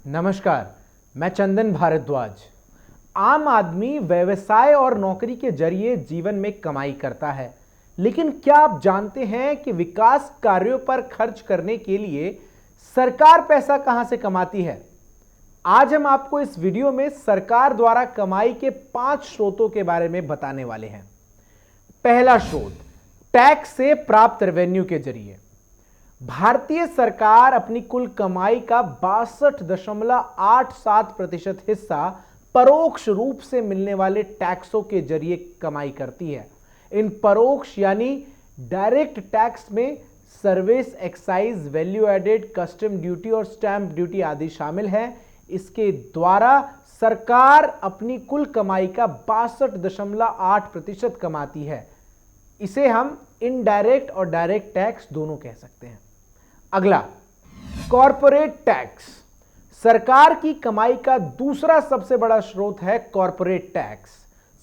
नमस्कार, मैं चंदन भारद्वाज। आम आदमी व्यवसाय और नौकरी के जरिए जीवन में कमाई करता है, लेकिन क्या आप जानते हैं कि विकास कार्यों पर खर्च करने के लिए सरकार पैसा कहां से कमाती है? आज हम आपको इस वीडियो में सरकार द्वारा कमाई के 5 स्रोतों के बारे में बताने वाले हैं। पहला स्रोत, टैक्स से प्राप्त रेवेन्यू के जरिए। भारतीय सरकार अपनी कुल कमाई का 62.87% हिस्सा परोक्ष रूप से मिलने वाले टैक्सों के जरिए कमाई करती है। इन परोक्ष यानी डायरेक्ट टैक्स में service, excise, value added, custom duty और स्टैंप ड्यूटी आदि शामिल है। इसके द्वारा सरकार अपनी कुल कमाई का 62.8% कमाती है। इसे हम इनडायरेक्ट और डायरेक्ट टैक्स दोनों कह सकते हैं। अगला, कॉरपोरेट टैक्स। सरकार की कमाई का दूसरा सबसे बड़ा स्रोत है कॉरपोरेट टैक्स।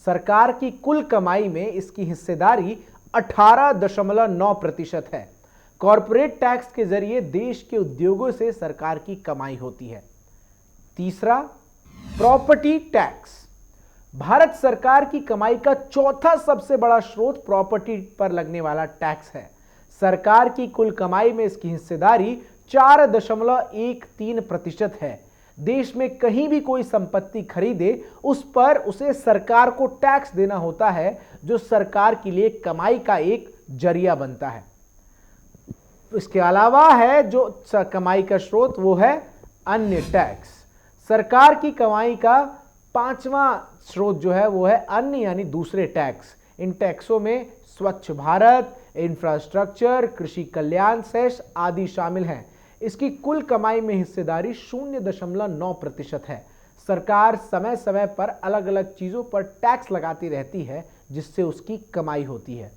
सरकार की कुल कमाई में इसकी हिस्सेदारी 18.9% है। कॉरपोरेट टैक्स के जरिए देश के उद्योगों से सरकार की कमाई होती है। तीसरा, प्रॉपर्टी टैक्स। भारत सरकार की कमाई का चौथा सबसे बड़ा स्रोत प्रॉपर्टी पर लगने वाला टैक्स है। सरकार की कुल कमाई में इसकी हिस्सेदारी 4.13% है। देश में कहीं भी कोई संपत्ति खरीदे, उस पर उसे सरकार को टैक्स देना होता है, जो सरकार के लिए कमाई का एक जरिया बनता है। इसके अलावा है जो कमाई का स्रोत, वो है अन्य टैक्स। सरकार की कमाई का 5वां स्रोत जो है वो है अन्य यानी दूसरे टैक्स। इन टैक्सों में स्वच्छ भारत, इंफ्रास्ट्रक्चर, कृषि कल्याण सेस आदि शामिल हैं। इसकी कुल कमाई में हिस्सेदारी 0.9% है। सरकार समय समय पर अलग अलग चीजों पर टैक्स लगाती रहती है, जिससे उसकी कमाई होती है।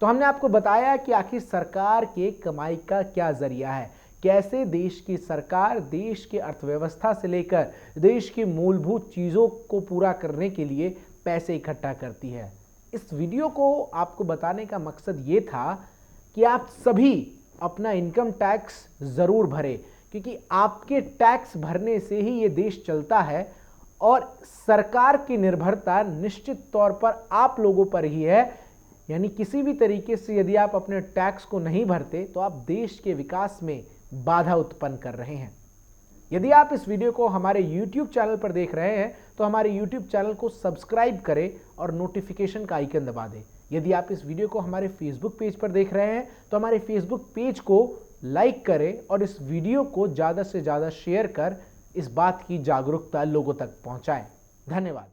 तो हमने आपको बताया कि आखिर सरकार के कमाई का क्या जरिया है, कैसे देश की सरकार देश की अर्थव्यवस्था से लेकर देश की मूलभूत चीजों को पूरा करने के लिए पैसे इकट्ठा करती है। इस वीडियो को आपको बताने का मकसद ये था कि आप सभी अपना इनकम टैक्स जरूर भरें, क्योंकि आपके टैक्स भरने से ही ये देश चलता है और सरकार की निर्भरता निश्चित तौर पर आप लोगों पर ही है। यानी किसी भी तरीके से यदि आप अपने टैक्स को नहीं भरते तो आप देश के विकास में बाधा उत्पन्न कर रहे हैं। यदि आप इस वीडियो को हमारे YouTube चैनल पर देख रहे हैं तो हमारे YouTube चैनल को सब्सक्राइब करें और नोटिफिकेशन का आइकन दबा दें। यदि आप इस वीडियो को हमारे Facebook पेज पर देख रहे हैं तो हमारे Facebook पेज को लाइक करें और इस वीडियो को ज़्यादा से ज़्यादा शेयर कर इस बात की जागरूकता लोगों तक पहुंचाएं। धन्यवाद।